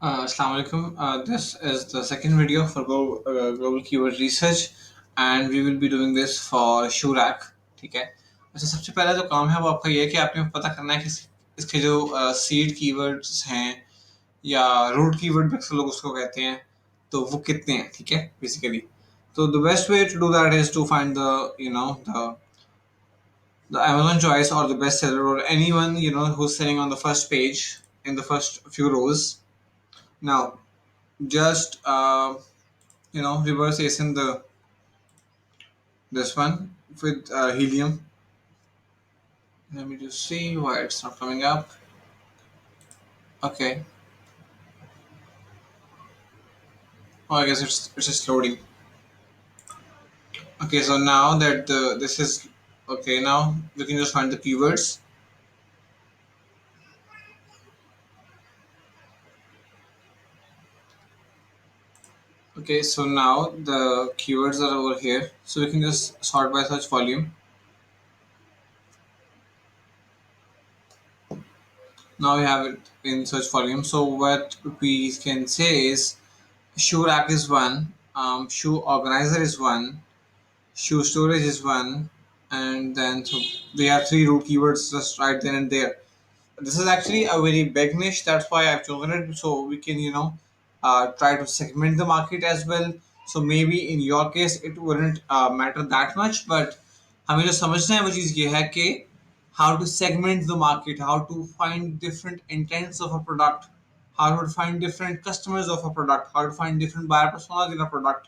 Assalamu alaikum. This is the second video for global keyword research and we will be doing this for shoe rack. ठीक है। अच्छा, सबसे पहला जो काम है वो आपका ये है कि आपने पता करना है कि इसके जो सीड कीवर्ड्स हैं या रूट कीवर्ड भी अक्सर लोग उसको कहते हैं, तो वो कितने हैं। ठीक है, बेसिकली तो the best way to do that is to find the Amazon choice or the bestseller or anyone who's selling on the first page in the first few rows. Now just reverse ASIN the this one with helium. Let me just see why it's not coming up. Okay. Oh, I guess it's just loading. Okay, so now that this is okay, now we can just find the keywords. Okay, so now the keywords are over here, so we can just sort by search volume. Now we have it in search volume. So what we can say is shoe rack is one, shoe organizer is one, shoe storage is one, and then so we have three root keywords just right then and there. This is actually a very big niche. That's why I've chosen it, so we can try to segment the market as well. So maybe in your case it wouldn't matter that much, but हमें जो समझना है वो चीज़ ये है कि how to segment the market, how to find different intents of a product, how to find different customers of a product, how to find different buyer personas in a product.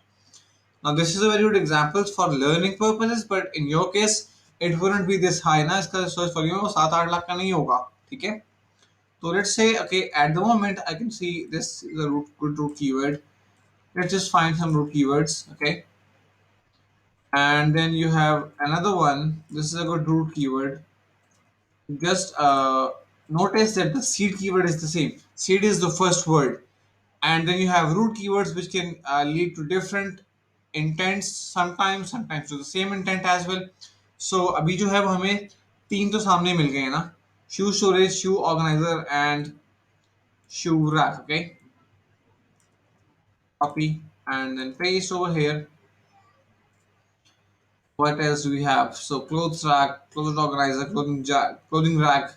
Now this is a very good example for learning purposes, but in your case it wouldn't be this high ना, इसका search volume वो 7-8 लाख का नहीं होगा। ठीक है, so let's say okay, at the moment I can see this is a good root keyword. Let's just find some root keywords. Okay, and then you have another one. This is a good root keyword. Just notice that the seed keyword is the same. Seed is the first word, and then you have root keywords which can lead to different intents sometimes to the same intent as well. So अभी जो है वो हमें तीन तो सामने मिल गए हैं ना, shoe storage, shoe organizer and shoe rack. Okay, copy and then paste over here. What else do we have? So clothes rack, clothes organizer, clothing rack,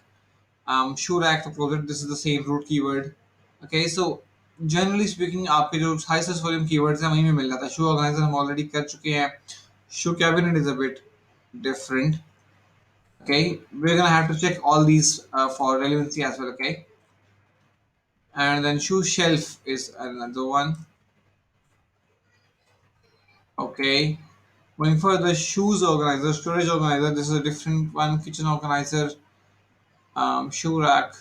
shoe rack for closet. This is the same root keyword. Okay, so generally speaking आपके जो high search volume keywords हैं वहीं में मिल जाता है. Shoe organizer हम already कर चुके हैं. Shoe cabinet is a bit different. Okay, we're gonna have to check all these for relevancy as well. Okay, and then shoe shelf is another one. Okay, going for the shoes organizer, storage organizer. This is a different one. Kitchen organizer, shoe rack,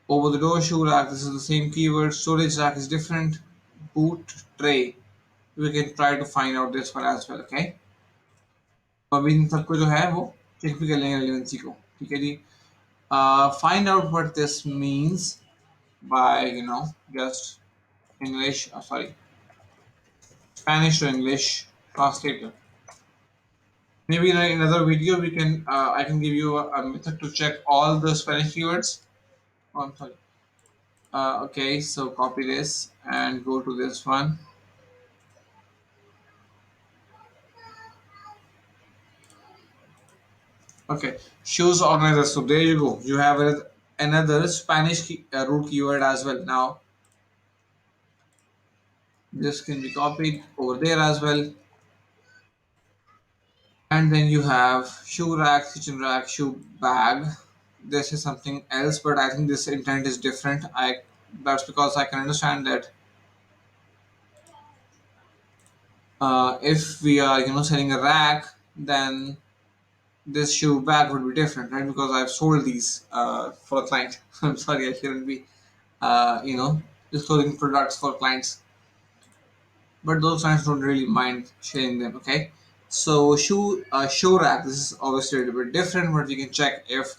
over the door shoe rack. This is the same keyword. Storage rack is different. Boot tray. We can try to find out this one as well. Okay. अभी इन सबको जो है वो check भी कर लेंगे relevancy को. ठीक है जी. Find out what this means by just English. Sorry, Spanish to English translator. Maybe in another video we can I can give you a method to check all the Spanish keywords. Oh, I'm sorry. Okay, so copy this and go to this one. Okay, shoes organizer. So there you go. You have another Spanish root keyword as well. Now this can be copied over there as well. And then you have shoe rack, kitchen rack, shoe bag. This is something else, but I think this intent is different. That's because I can understand that if we are selling a rack, then this shoe bag would be different, right? Because I've sold these for a client. I'm sorry, I shouldn't be disclosing products for clients, but those clients don't really mind sharing them. Okay, so shoe rack. This is obviously a little bit different, but you can check if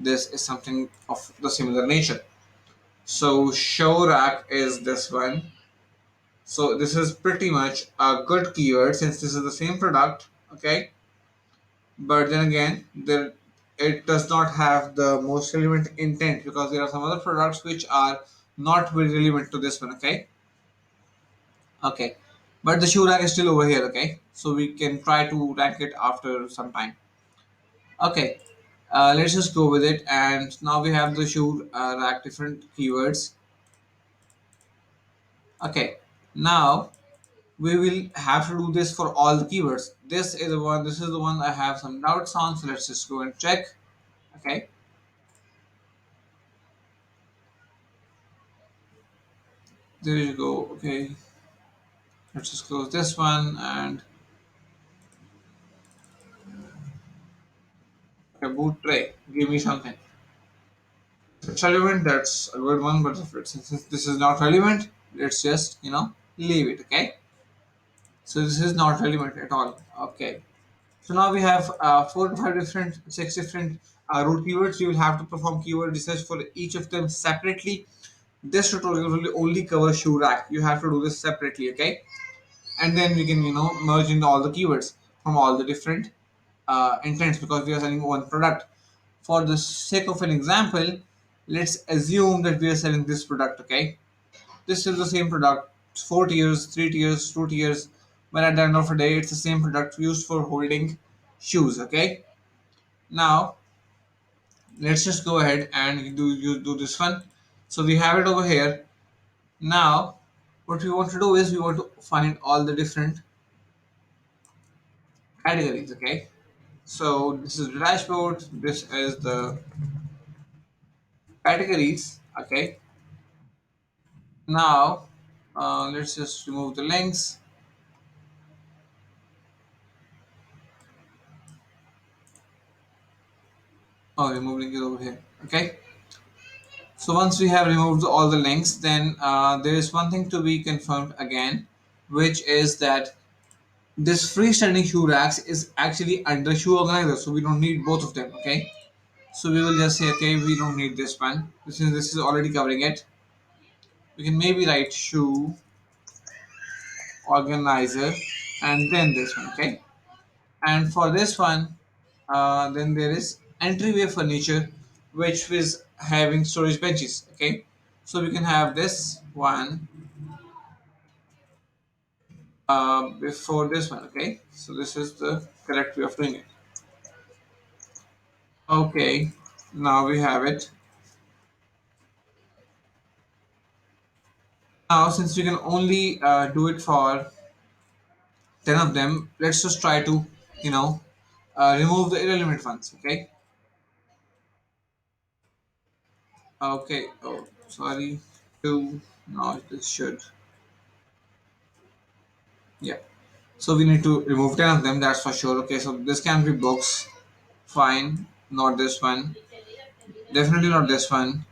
this is something of the similar nature. So show rack is this one. So this is pretty much a good keyword since this is the same product. Okay, but then again, there it does not have the most relevant intent, because there are some other products which are not very relevant to this one. Okay. Okay, but the shoe rack is still over here. Okay, so we can try to rank it after some time. Okay, let's just go with it. And now we have the shoe rack different keywords. Okay, now we will have to do this for all the keywords. This is the one. This is the one I have some doubts on. So let's just go and check. Okay, there you go. Okay, let's just close this one and okay, boot tray. Give me something. If it's relevant, that's a good one. But if it's, since this is not relevant, let's just leave it. Okay. So this is not relevant at all. Okay. So now we have four to five different, six different root keywords. You will have to perform keyword research for each of them separately. This tutorial will only cover shoe rack. You have to do this separately. Okay. And then we can merge in all the keywords from all the different intents, because we are selling one product. For the sake of an example, let's assume that we are selling this product. Okay, this is the same product, 4 tiers, 3 tiers, 2 tiers, but at the end of the day it's the same product used for holding shoes. Okay, now let's just go ahead and do this one. So we have it over here. Now what we want to do is we want to find all the different categories. Okay, so this is the dashboard, this is the categories. Okay, now let's just remove the links. Oh, remove link is over here. Okay, so once we have removed all the links, then there is one thing to be confirmed again, which is that this freestanding shoe racks is actually under shoe organizer, so we don't need both of them. Okay, so we will just say okay, we don't need this one. This is already covering it. We can maybe write shoe organizer and then this one. Okay, and for this one, then there is entryway furniture, which is having storage benches. Okay, so we can have this one before this one. Okay, so this is the correct way of doing it. Okay, now we have it. Now since we can only do it for 10 of them, let's just try to you know remove the irrelevant ones. Okay. Okay, oh sorry, two. No, this should, yeah. So we need to remove 10 of them, that's for sure. Okay, so this can be books. Fine. Not this one. Definitely not this one.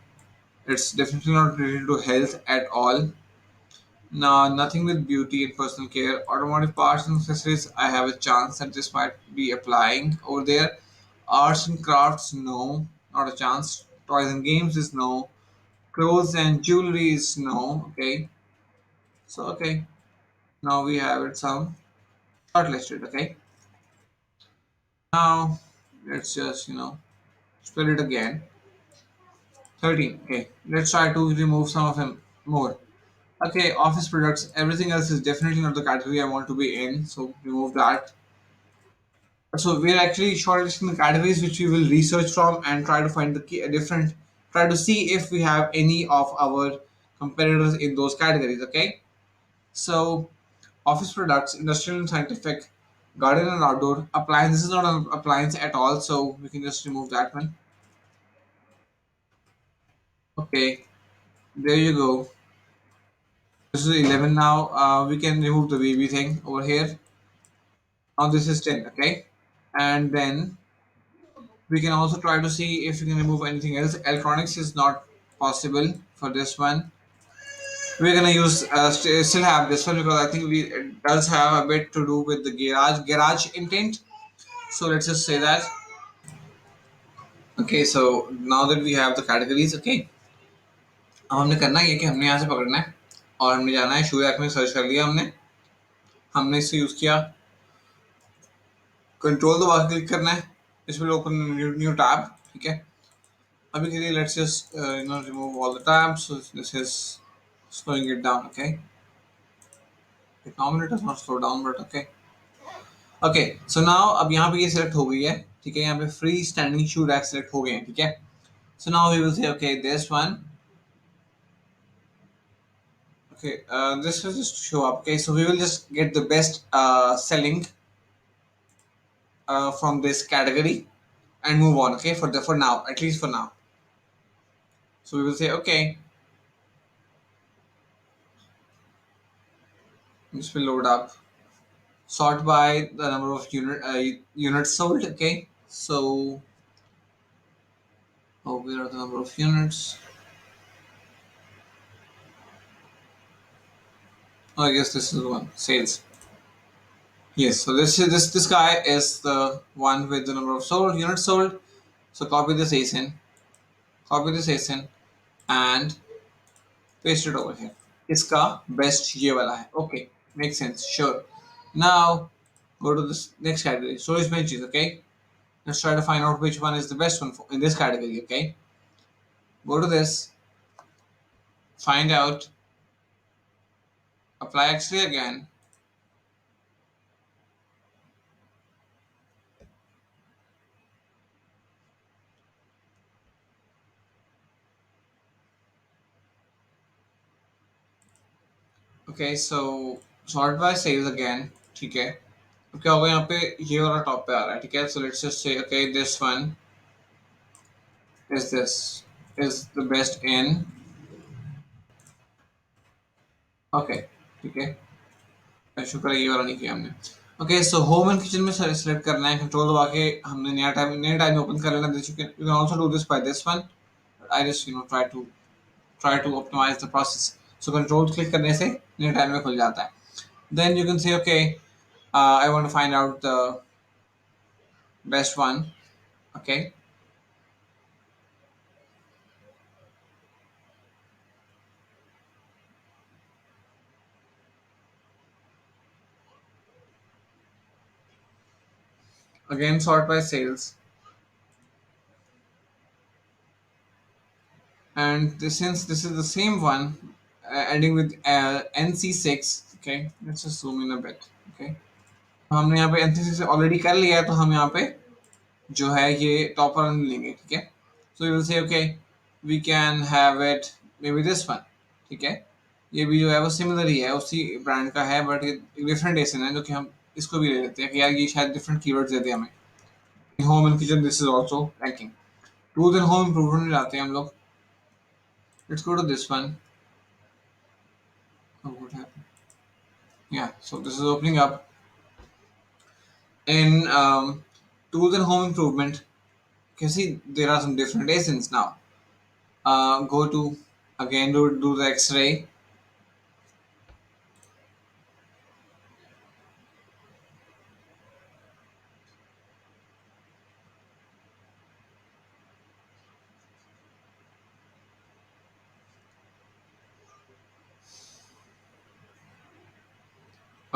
It's definitely not related to health at all. No, nothing with beauty and personal care. Automotive parts and accessories, I have a chance that this might be applying over there. Arts and crafts, no, not a chance. Toys and games is no. Clothes and jewelry is no. Okay, so okay, now we have it some shortlisted. Okay, now let's just spell it again. 13. Okay, let's try to remove some of them more. Okay, office products. Everything else is definitely not the category I want to be in, so remove that. So we're actually shortlisting the categories which we will research from and try to find the key, different. Try to see if we have any of our competitors in those categories. Okay, so office products, industrial and scientific, garden and outdoor, appliance. This is not an appliance at all, so we can just remove that one. Okay, there you go. This is 11 now. We can remove the baby thing over here. Now this is 10, okay? And then we can also try to see if we can remove anything else. Electronics is not possible for this one. We're gonna use still have this one because I think it does have a bit to do with the garage intent. So let's just say that. Okay, so now that we have the categories, okay, अब हमने करना ये कि हमने यहाँ से पकड़ना है और हमने जाना है शू रैक में सर्च कर लिया हमने हमने इसे यूज किया कंट्रोल दबा के क्लिक करना है This will open a new tab. Okay. अभी के लिए let's just remove all the tabs. So this is slowing it down. Okay. It normally does not slow down, but okay. Okay. So now अब यहाँ पे ये select हो गई है. ठीक है. यहाँ पे free standing shoe rack select हो गए हैं. ठीक है. So now we will say okay this one. Okay. This will just show up. Okay. So we will just get the best selling from this category and move on. Okay. For now, at least for now. So we will say okay. This will load up. Sort by the number of units sold. Okay. So oh, where are the number of units? Oh, I guess this is the one sales. Yes. So this guy is the one with the number of sold units sold. So copy this ASIN. Copy this ASIN and paste it over here. इसका best ये वाला है. Okay. Makes sense. Sure. Now go to this next category. Storage benches. Okay. Let's try to find out which one is the best one in this category. Okay. Go to this. Find out. Apply X-ray again. Okay, so sort by sales again. ठीक है. तो क्या होगा यहाँ पे ये वाला top पे आ रहा है. ठीक है. So let's just say okay this one is this is the best in. Okay. ठीक है. शुक्र है ये वाला नहीं किया हमने. Okay, so home and kitchen में select करना है. कंट्रोल दबा के हमने नया टाइम ओपन कर लेना. You can also do this by this one. I just try to optimize the process. So control click करने से नया टाइम में खुल जाता है. Then you can say okay, I want to find out the best one. Okay. Again sort by sales. And since this is the same one, ending with NC6. Okay. Let's just zoom in a bit. Okay. हमने यहाँ पे NC6 already कर लिया है तो हम यहाँ पे जो है ये टॉपर लेंगे. ठीक है. So we will say okay, we can have it maybe this one. ठीक है. ये भी जो है वो सिमिलर ही है उसी ब्रांड का है बट ये डिफरेंट एसन है जो कि हम इसको भी ले लेते हैं कि यार ये शायद डिफरेंट कीवर्ड्स देते हैं हमें. Home and kitchen this is also ranking. Tools and home improvement में जाते हैं हम लोग. Let's go to this one. Oh, what happened? Yeah, so this is opening up in tools and home improvement. You can see there are some different ASINs now. Go to again do the X-ray.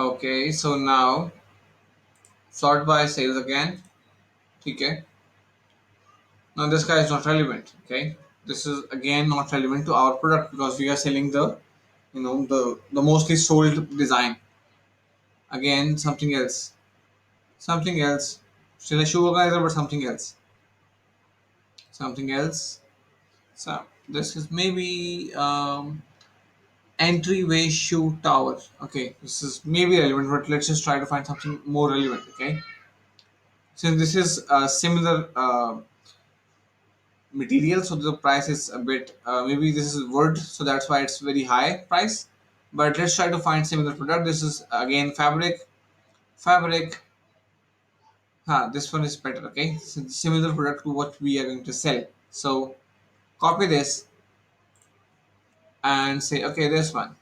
Okay, so now sort by sales again. Okay. Now this guy is not relevant. Okay, this is again not relevant to our product because we are selling the the mostly sold design. Again something else. Something else. Still a shoe organizer, but something else. Something else. So this is maybe entryway shoe tower. Okay, this is maybe relevant, but let's just try to find something more relevant. Okay, since this is a similar material, so the price is a bit maybe this is wood, so that's why it's very high price. But let's try to find similar product. This is again fabric. This one is better. Okay, so similar product to what we are going to sell. So copy this and say okay this one.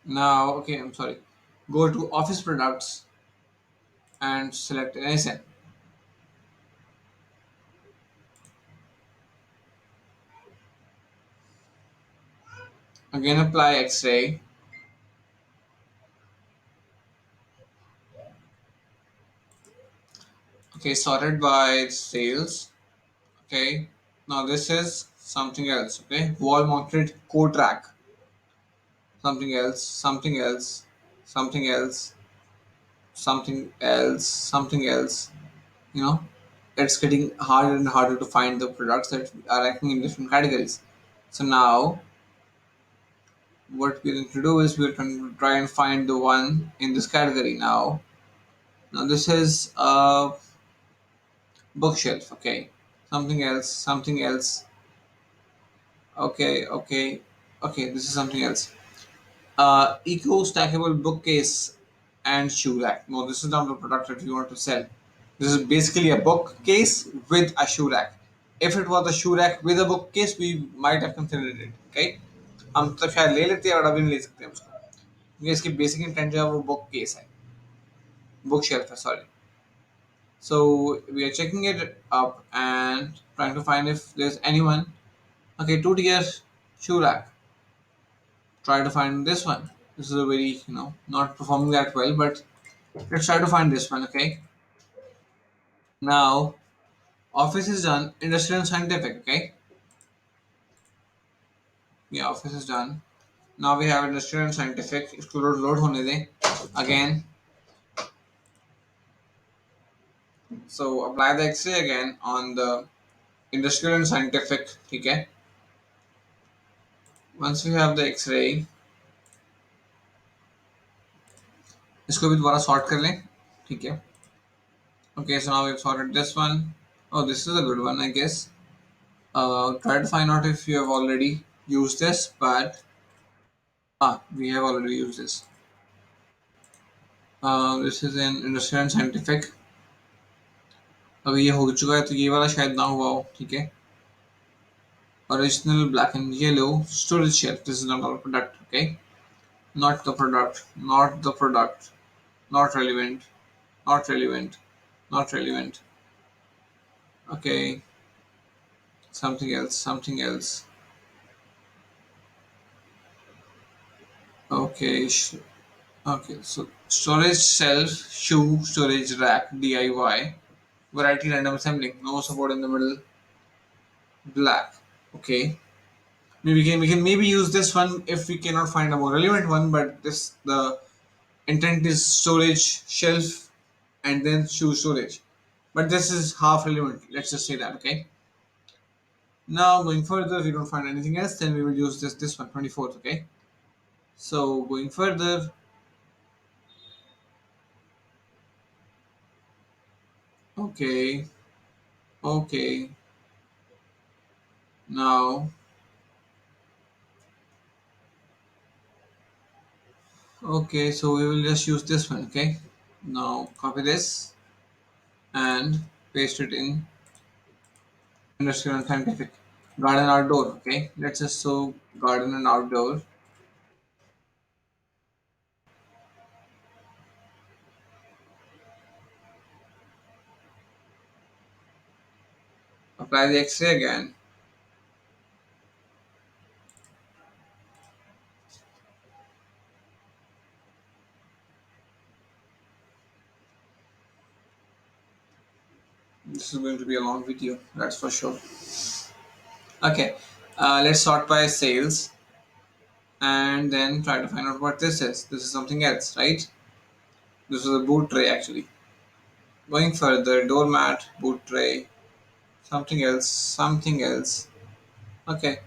Now okay, I'm sorry, go to office products and select an ASIN. Again apply X-ray. Okay, sorted by sales. Okay, now this is something else. Okay, wall mounted coat rack. Something else, something else, something else, something else, something else. You know, it's getting harder and harder to find the products that are ranking in different categories. So now, what we're going to do is we're going to try and find the one in this category now. Now this is a bookshelf. Okay, something else, something else. Okay, okay, okay. This is something else. Eco stackable bookcase and shoe rack. No, this is not the product that we want to sell. This is basically a bookcase with a shoe rack. If it was a shoe rack with a bookcase, we might have considered it. Okay, हम तो शायद ले लेते हैं और अभी नहीं ले सकते हम उसको क्योंकि इसकी बेसिक इंटेंट जो है वो बुक केस है बुक शेल्फ है sorry so we are checking it up and trying to find if there's anyone okay 2 tier shoe rack try to find this one this is a very not performing that well but let's try to find this one okay now office is done industrial and scientific okay yeah office is done now we have industrial and scientific इसको load होने दें again so apply the x-ray again on the industrial and scientific ठीक है once we have the x-ray इसको भी दोबारा sort कर लें ठीक है okay so now we've sorted this one oh this is a good one I guess try to find out if you have already used this but we have already used this this is an industrial and scientific अगर ये हो चुका है तो ये वाला शायद ना हुआ हो ठीक है original black and yellow storage shelf this is not our product okay not the product not the product not relevant not relevant not relevant okay something else something else okay okay so storage shelf shoe storage rack DIY variety random assembling no support in the middle black okay we can maybe use this one if we cannot find a more relevant one but this the intent is storage shelf and then shoe storage but this is half relevant let's just say that okay now going further if we don't find anything else then we will use this one 24th okay so going further okay okay now okay so we will just use this one okay now copy this and paste it in industrial and scientific garden outdoor okay let's just so garden and outdoor apply the x-ray again this is going to be a long video that's for sure okay let's sort by sales and then try to find out what this is something else right this is a boot tray actually going further doormat boot tray something else okay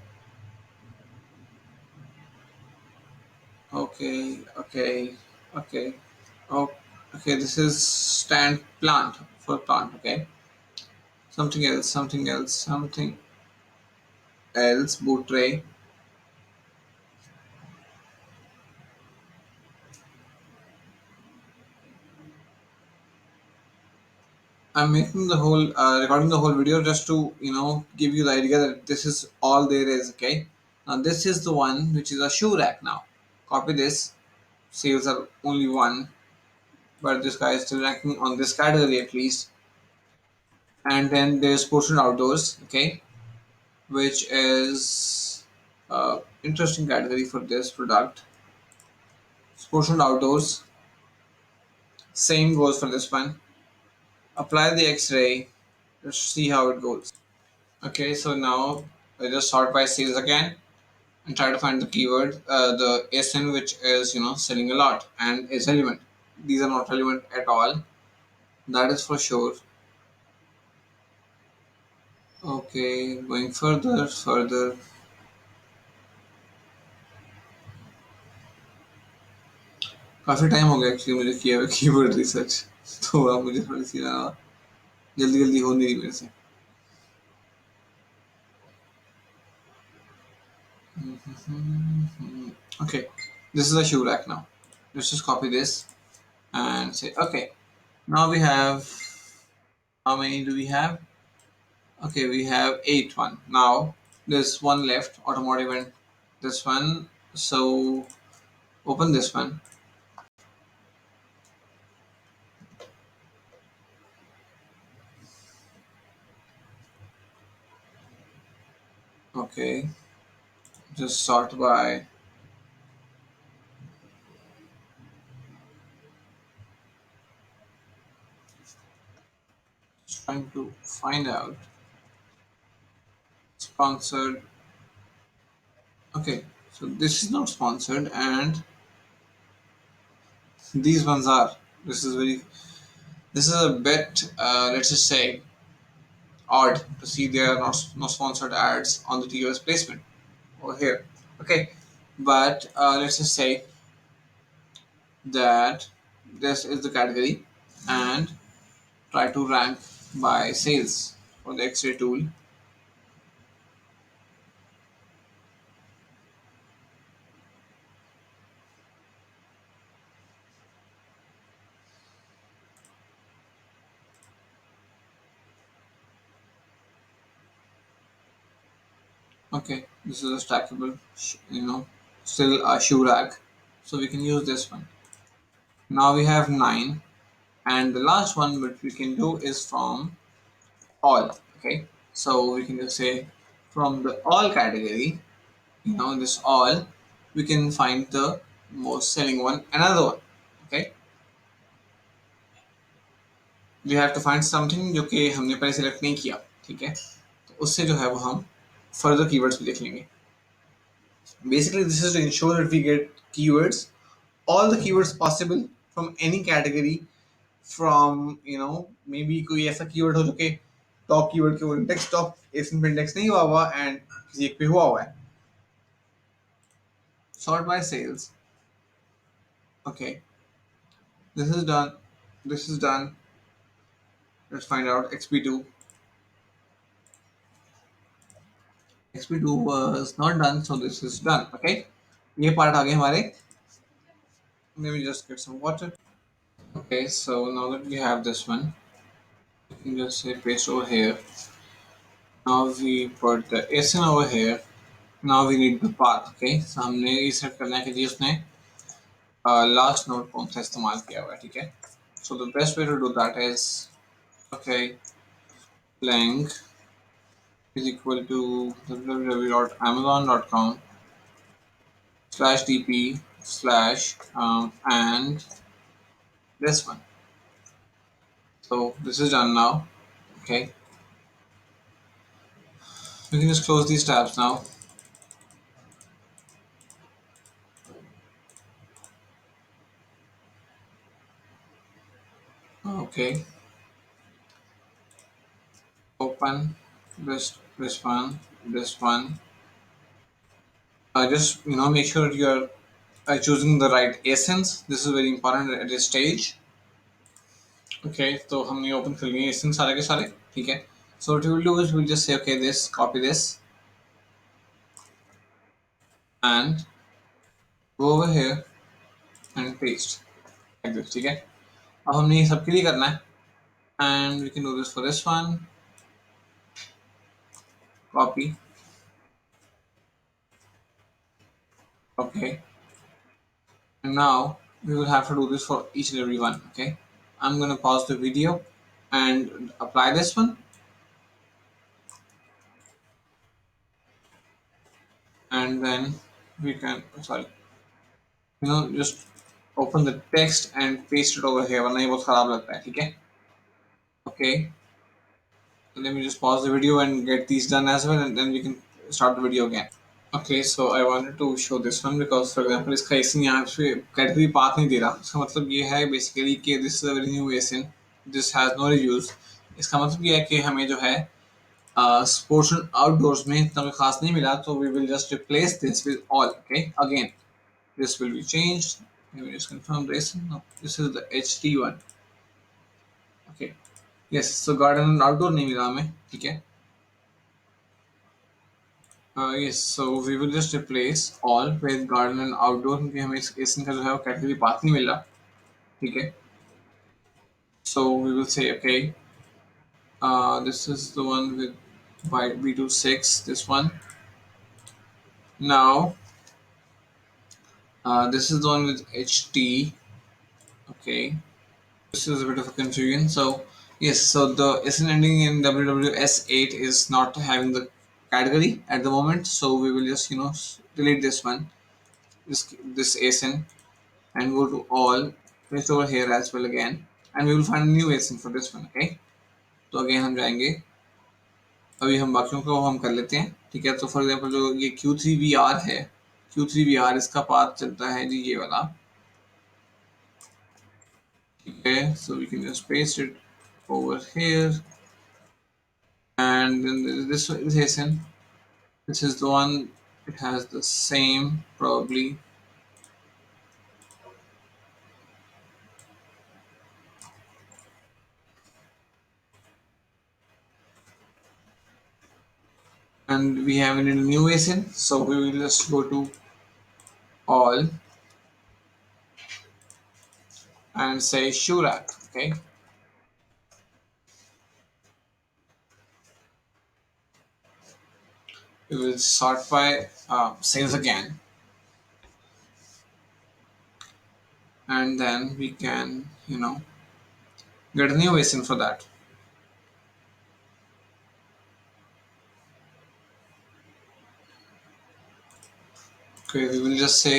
okay okay oh okay this is stand plant for plant okay something else boot tray I'm making the whole recording the whole video just to give you the idea that this is all there is okay now this is the one which is a shoe rack now copy this sales are only one but this guy is still ranking on this category at least and then there's sports and outdoors okay which is interesting category for this product sports and outdoors same goes for this one apply the X-ray. Let's see how it goes. Okay, so now I just sort by sales again and try to find the keyword, the ASIN which is selling a lot and is relevant. These are not relevant at all. That is for sure. Okay, going further. काफ़ी time हो गया actually मुझे किया हुआ keyword research तो अब मुझे थोड़ी सी जल्दी जल्दी हो नहीं रही मेरे से. Okay, this is a shoe rack now. Let's just copy this and say okay. Now we have, how many do we have? Okay, we have 8 now. There's one left, automotive and this one. So open this one. Okay, just sort by, just trying to find out sponsored. Okay, so this is not sponsored and these ones are. This is very, this is a bit, let's just say, odd to see there are no sponsored ads on the TOS placement over here. Okay, but let's just say that this is the category and try to rank by sales for the X-ray tool. Okay, this is a stackable, still a shoe rack, so we can use this one. Now we have 9, and the last one which we can do is from all. Okay, so we can just say from the all category, this all, we can find the most selling one, another one. Okay, we have to find something जो कि हमने पहले select नहीं किया. ठीक है, तो उससे जो है वो हम further keywords भी देख लेंगे. Basically this is to ensure that we get keywords, all the keywords possible from any category, from maybe कोई ऐसा keyword हो जो कि टॉप कीवर्ड के इंडेक्स टॉप एसिन पे इंडेक्स नहीं हुआ हुआ एंड किसी एक पे हुआ हुआ है. Sort by sales. Okay, this is done. This is done. Let's find out XP2. XP2 was not done, so this is done. Okay, ये part आ गए हमारे. Let me just get some water. Okay, so now that we have this one, we can just say paste over here. Now we put the ASIN over here. Now we need the path. Okay, so हमने ये set करना है कि जी उसने last node कौन सा इस्तेमाल किया हुआ है. ठीक है, so the best way to do that is, okay, length is equal to www.amazon.com/dp slash and this one. So this is done now. Okay, we can just close these tabs now. Okay, open this one. Just make sure you're choosing the right essence. This is very important at this stage. Okay, तो हमने open कर लिए essence सारे के सारे. ठीक है, so what we will do is we'll just say okay, this, copy this and go over here and paste like this. ठीक है, अब हमने ये सबके लिए करना है and we can do this for this one. Copy. Okay, and now we will have to do this for each and every one. Okay, I'm gonna pause the video and apply this one, and then we can, sorry, just open the text and paste it over here वरना ये बहुत खराब लगता है. ठीक है, Okay, let me just pause the video and get these done as well, and then we can start the video again. Okay, so I wanted to show this one because for example इसका एसिन यहाँ पे category path नहीं दे रहा. इसका मतलब ये है basically कि this is a very new ASIN, this has no reviews. इसका मतलब ये है कि हमें जो है स्पोर्ट्स एंड आउटडोर्स में इतना कोई खास नहीं मिला, तो we will just replace this with all. Okay, again this will be changed. Let me just confirm this. No, this is the HD one. Okay. Yes, so garden and outdoor नहीं मिला हमें, ठीक है. Yes, so we will just replace all with garden and outdoor क्योंकि हमें इसका जो है वो कैटेगरी पाथ नहीं मिला, ठीक है. So we will say okay, this is the one with byte B26, this one. Now this is the one with HT. Okay, this is a bit of a confusion. So yes, so the SN ending in WWS8 is not having the category at the moment. So we will just delete this one, this ASIN, and go to all, paste over here as well again, and we will find a new ASIN for this one. Okay, तो again हम जाएंगे. अभी हम बाकियों को हम कर लेते हैं, ठीक है. तो फॉर एग्जांपल जो ये Q3VR है, Q3VR इसका पाथ चलता है जी ये वाला, ठीक है. So we can just paste it over here, and then this is ASIN. This is the one. It has the same probably. And we have a new ASIN, so we will just go to all and say Shurak. Okay, we will sort by sales again, and then we can get a new ASIN for that. Okay, we will just say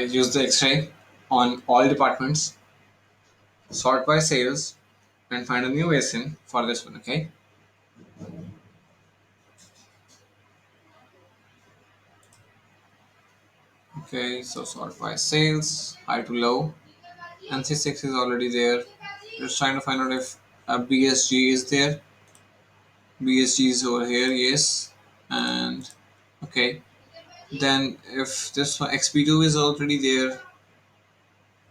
use the X-ray on all departments, sort by sales, and find a new ASIN for this one. Okay. Okay, so sort by sales, high to low. NC6 is already there. Just trying to find out if BSG is there. BSG is over here, yes. And okay, then if this one XP2 is already there,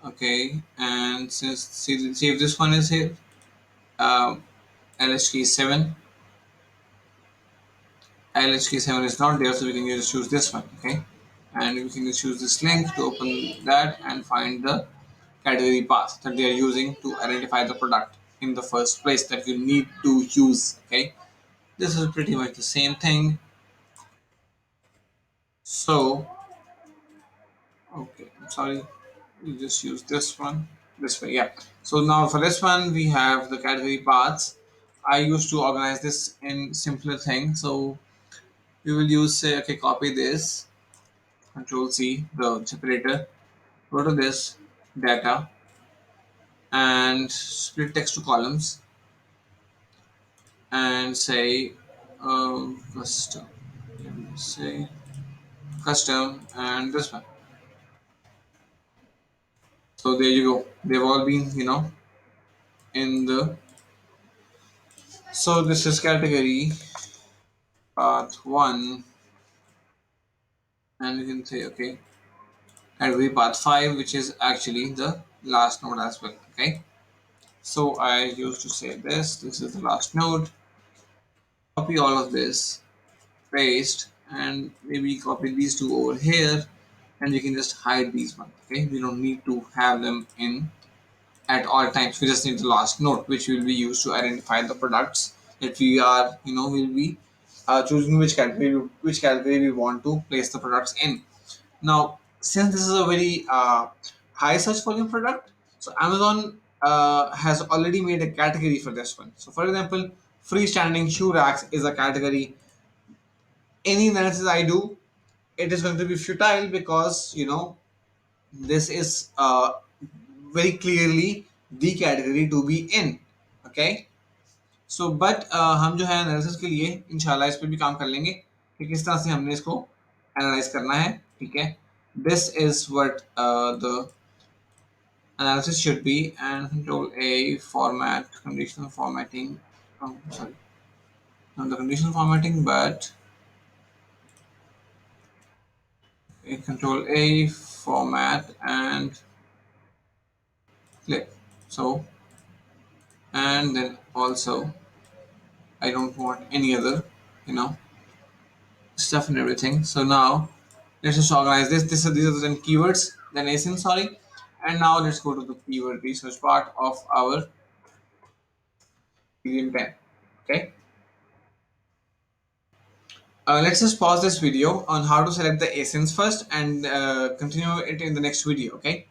okay, and since see if this one is here, um, LHK7, LHK7 is not there, so we can just choose this one, okay, and we can just choose this link to open that and find the category path that they are using to identify the product in the first place that you need to use. Okay, this is pretty much the same thing. So okay, I'm sorry, we just use this way, yeah. So now for this one we have the category paths. I used to organize this in simpler thing, so we will use say okay, copy this, control C the separator, go to this data and split text to columns and say custom, let me say custom and this one. So there you go, they've all been in the. So this is category path 1, and you can say okay, category path 5, which is actually the last node as well. Okay, so I used to say this is the last node, copy all of this, paste, and maybe copy these two over here, and you can just hide these ones. Okay, we don't need to have them in at all times. We just need the last node, which will be used to identify the products that we are, will be choosing which category we want to place the products in. Now, since this is a very high search volume product, so Amazon has already made a category for this one. So, for example, freestanding shoe racks is a category. Any analysis I do, it is going to be futile because this is very clearly the category to be in. Okay, so but हम जो है analysis के लिए इंशाल्लाह इस पे भी काम कर लेंगे कि किस तरह से हमने इसको एनालाइज करना है, ठीक है. This is what the analysis should be, and control A format conditional formatting. Sorry, not the conditional formatting, but a control A format and click. So, and then also I don't want any other, you know, stuff and everything. So now let's just organize this. These are the 10 keywords, then ASIN, sorry. And now let's go to the keyword research part of our Medium 10. Okay. Let's just pause this video on how to select the ASINs first and continue it in the next video. Okay.